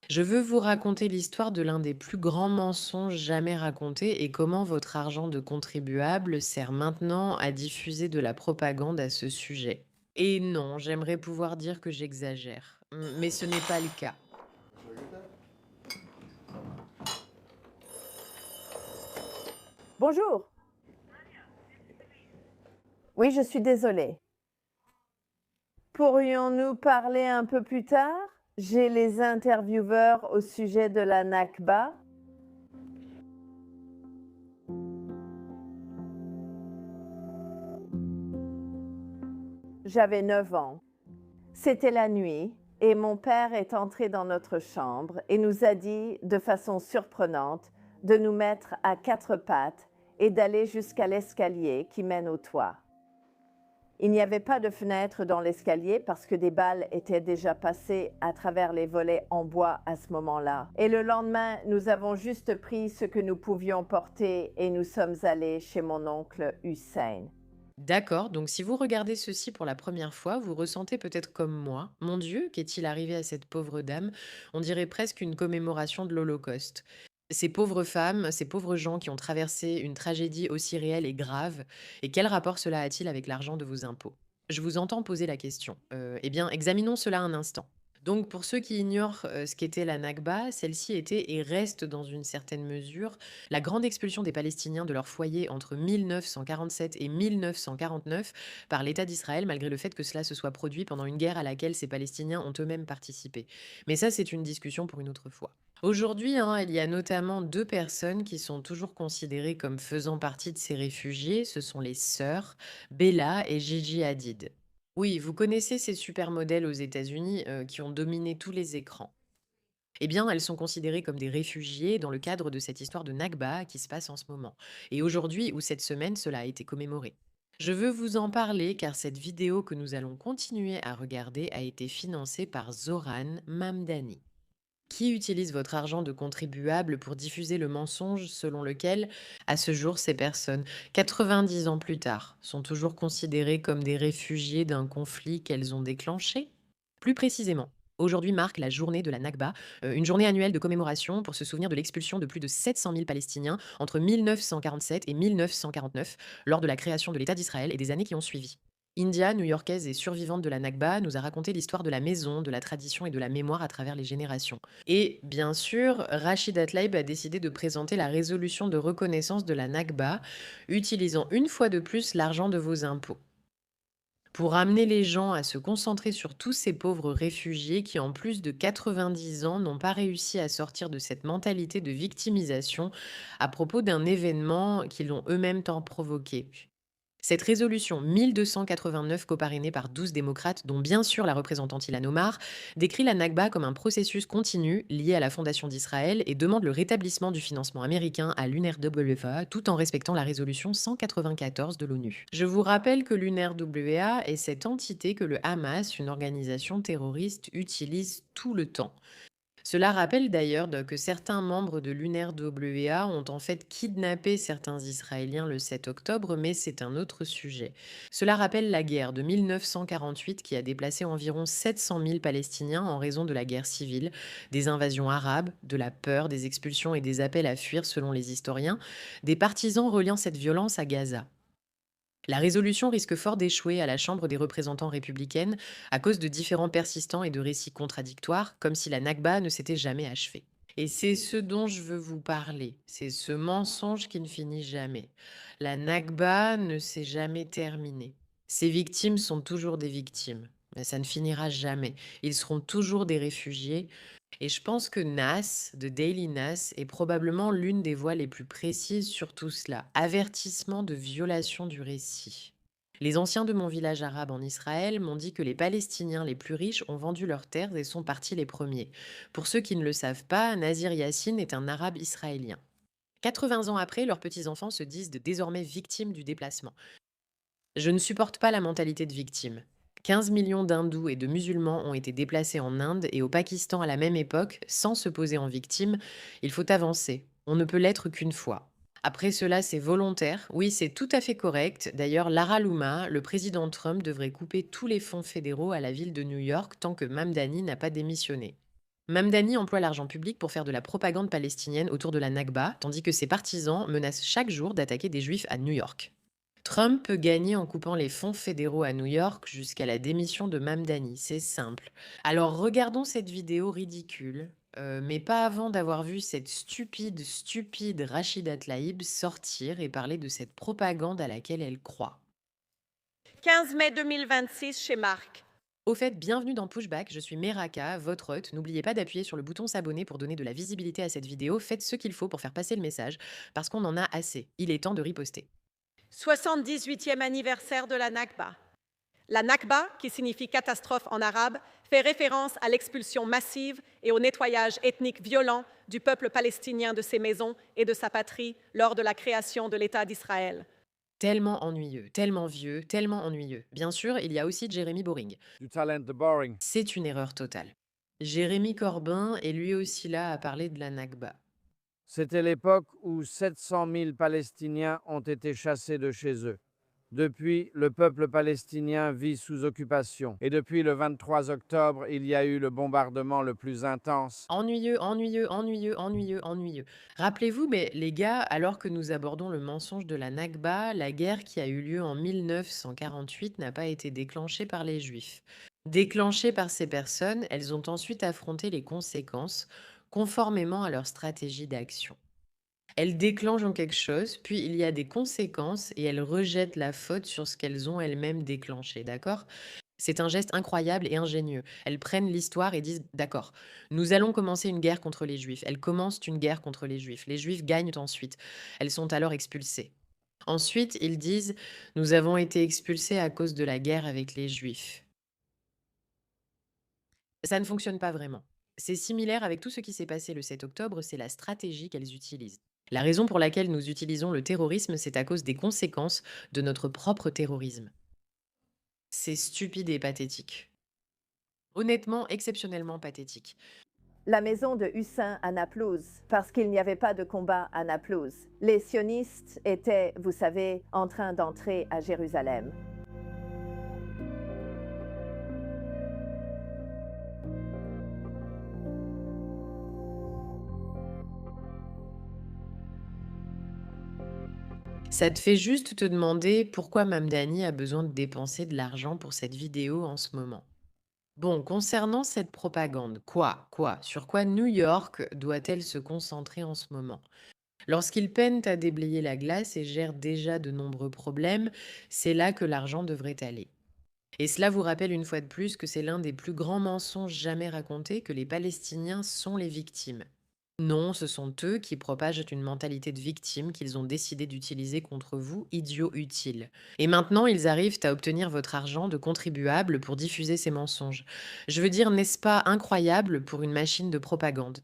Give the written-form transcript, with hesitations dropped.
Je veux vous raconter l'histoire de l'un des plus grands mensonges jamais racontés et comment votre argent de contribuable sert maintenant à diffuser de la propagande à ce sujet. Et non, j'aimerais pouvoir dire que j'exagère, mais ce n'est pas le cas. Bonjour. Oui, je suis désolée. Pourrions-nous parler un peu plus tard? J'ai les intervieweurs au sujet de la Nakba. J'avais 9 ans. C'était la nuit et mon père est entré dans notre chambre et nous a dit de façon surprenante de nous mettre à quatre pattes et d'aller jusqu'à l'escalier qui mène au toit. Il n'y avait pas de fenêtre dans l'escalier parce que des balles étaient déjà passées à travers les volets en bois à ce moment-là. Et le lendemain, nous avons juste pris ce que nous pouvions porter et nous sommes allés chez mon oncle Hussein. D'accord, donc si vous regardez ceci pour la première fois, vous ressentez peut-être comme moi, mon Dieu, qu'est-il arrivé à cette pauvre dame? On dirait presque une commémoration de l'Holocauste. Ces pauvres femmes, ces pauvres gens qui ont traversé une tragédie aussi réelle et grave, et quel rapport cela a-t-il avec l'argent de vos impôts? Je vous entends poser la question. Eh bien, examinons cela un instant. Donc, pour ceux qui ignorent ce qu'était la Nakba, celle-ci était et reste dans une certaine mesure la grande expulsion des Palestiniens de leur foyer entre 1947 et 1949 par l'État d'Israël, malgré le fait que cela se soit produit pendant une guerre à laquelle ces Palestiniens ont eux-mêmes participé. Mais ça, c'est une discussion pour une autre fois. Aujourd'hui, hein, il y a notamment deux personnes qui sont toujours considérées comme faisant partie de ces réfugiés. Ce sont les sœurs Bella et Gigi Hadid. Oui, vous connaissez ces supermodèles aux États-Unis qui ont dominé tous les écrans. Eh bien, elles sont considérées comme des réfugiés dans le cadre de cette histoire de Nakba qui se passe en ce moment. Et aujourd'hui ou cette semaine, cela a été commémoré. Je veux vous en parler car cette vidéo que nous allons continuer à regarder a été financée par Zoran Mamdani. Qui utilise votre argent de contribuable pour diffuser le mensonge selon lequel, à ce jour, ces personnes, 90 ans plus tard, sont toujours considérées comme des réfugiés d'un conflit qu'elles ont déclenché? Plus précisément, aujourd'hui marque la journée de la Nakba, une journée annuelle de commémoration pour se souvenir de l'expulsion de plus de 700 000 Palestiniens entre 1947 et 1949, lors de la création de l'État d'Israël et des années qui ont suivi. India, new-yorkaise et survivante de la Nakba, nous a raconté l'histoire de la maison, de la tradition et de la mémoire à travers les générations. Et bien sûr, Rachid Atlaib a décidé de présenter la résolution de reconnaissance de la Nakba, utilisant une fois de plus l'argent de vos impôts. Pour amener les gens à se concentrer sur tous ces pauvres réfugiés qui, en plus de 90 ans, n'ont pas réussi à sortir de cette mentalité de victimisation à propos d'un événement qu'ils ont eux-mêmes tant provoqué. Cette résolution 1289, coparrainée par 12 démocrates, dont bien sûr la représentante Ilhan Omar, décrit la Nakba comme un processus continu lié à la fondation d'Israël et demande le rétablissement du financement américain à l'UNRWA tout en respectant la résolution 194 de l'ONU. Je vous rappelle que l'UNRWA est cette entité que le Hamas, une organisation terroriste, utilise tout le temps. Cela rappelle d'ailleurs que certains membres de l'UNRWA ont en fait kidnappé certains Israéliens le 7 octobre, mais c'est un autre sujet. Cela rappelle la guerre de 1948 qui a déplacé environ 700 000 Palestiniens en raison de la guerre civile, des invasions arabes, de la peur, des expulsions et des appels à fuir selon les historiens, des partisans reliant cette violence à Gaza. La résolution risque fort d'échouer à la Chambre des représentants républicaine à cause de différents persistants et de récits contradictoires, comme si la Nakba ne s'était jamais achevée. Et c'est ce dont je veux vous parler, c'est ce mensonge qui ne finit jamais. La Nakba ne s'est jamais terminée. Ces victimes sont toujours des victimes, mais ça ne finira jamais. Ils seront toujours des réfugiés. Et je pense que Nas, de Daily Nas, est probablement l'une des voix les plus précises sur tout cela. Avertissement de violation du récit. Les anciens de mon village arabe en Israël m'ont dit que les Palestiniens les plus riches ont vendu leurs terres et sont partis les premiers. Pour ceux qui ne le savent pas, Nazir Yassine est un arabe israélien. 80 ans après, leurs petits-enfants se disent désormais victimes du déplacement. Je ne supporte pas la mentalité de victime. 15 millions d'hindous et de musulmans ont été déplacés en Inde et au Pakistan à la même époque, sans se poser en victime. Il faut avancer. On ne peut l'être qu'une fois. Après cela, c'est volontaire. Oui, c'est tout à fait correct. D'ailleurs, Lara Luma, le président Trump, devrait couper tous les fonds fédéraux à la ville de New York tant que Mamdani n'a pas démissionné. Mamdani emploie l'argent public pour faire de la propagande palestinienne autour de la Nakba, tandis que ses partisans menacent chaque jour d'attaquer des juifs à New York. Trump peut gagner en coupant les fonds fédéraux à New York jusqu'à la démission de Mamdani, c'est simple. Alors regardons cette vidéo ridicule, mais pas avant d'avoir vu cette stupide Rachida Tlaib sortir et parler de cette propagande à laquelle elle croit. 15 mai 2026 chez Marc. Au fait, bienvenue dans Pushback, je suis Meraka, votre hôte. N'oubliez pas d'appuyer sur le bouton s'abonner pour donner de la visibilité à cette vidéo. Faites ce qu'il faut pour faire passer le message, parce qu'on en a assez. Il est temps de riposter. 78e anniversaire de la Nakba. La Nakba, qui signifie catastrophe en arabe, fait référence à l'expulsion massive et au nettoyage ethnique violent du peuple palestinien de ses maisons et de sa patrie lors de la création de l'État d'Israël. Tellement ennuyeux, tellement vieux, tellement ennuyeux. Bien sûr, il y a aussi Jeremy Boring. Du talent de boring. C'est une erreur totale. Jérémy Corbin est lui aussi là à parler de la Nakba. C'était l'époque où 700 000 Palestiniens ont été chassés de chez eux. Depuis, le peuple palestinien vit sous occupation. Et depuis le 23 octobre, il y a eu le bombardement le plus intense. Ennuyeux, ennuyeux, ennuyeux, ennuyeux, ennuyeux. Rappelez-vous, mais les gars, alors que nous abordons le mensonge de la Nakba, la guerre qui a eu lieu en 1948 n'a pas été déclenchée par les Juifs. Déclenchée par ces personnes, elles ont ensuite affronté les conséquences conformément à leur stratégie d'action. Elles déclenchent quelque chose, puis il y a des conséquences et elles rejettent la faute sur ce qu'elles ont elles-mêmes déclenché, d'accord? C'est un geste incroyable et ingénieux. Elles prennent l'histoire et disent: «D'accord, nous allons commencer une guerre contre les Juifs». Elles commencent une guerre contre les Juifs. Les Juifs gagnent ensuite. Elles sont alors expulsées. Ensuite, ils disent: «Nous avons été expulsés à cause de la guerre avec les Juifs». Ça ne fonctionne pas vraiment. C'est similaire avec tout ce qui s'est passé le 7 octobre, c'est la stratégie qu'elles utilisent. La raison pour laquelle nous utilisons le terrorisme, c'est à cause des conséquences de notre propre terrorisme. C'est stupide et pathétique. Honnêtement, exceptionnellement pathétique. La maison de Hussein à Naplouse, parce qu'il n'y avait pas de combat à Naplouse. Les sionistes étaient, vous savez, en train d'entrer à Jérusalem. Ça te fait juste te demander pourquoi Mamdani a besoin de dépenser de l'argent pour cette vidéo en ce moment. Bon, concernant cette propagande, sur quoi New York doit-elle se concentrer en ce moment? Lorsqu'ils peinent à déblayer la glace et gèrent déjà de nombreux problèmes, c'est là que l'argent devrait aller. Et cela vous rappelle une fois de plus que c'est l'un des plus grands mensonges jamais racontés, que les Palestiniens sont les victimes. Non, ce sont eux qui propagent une mentalité de victime qu'ils ont décidé d'utiliser contre vous, idiots utiles. Et maintenant, ils arrivent à obtenir votre argent de contribuable pour diffuser ces mensonges. Je veux dire, n'est-ce pas incroyable pour une machine de propagande?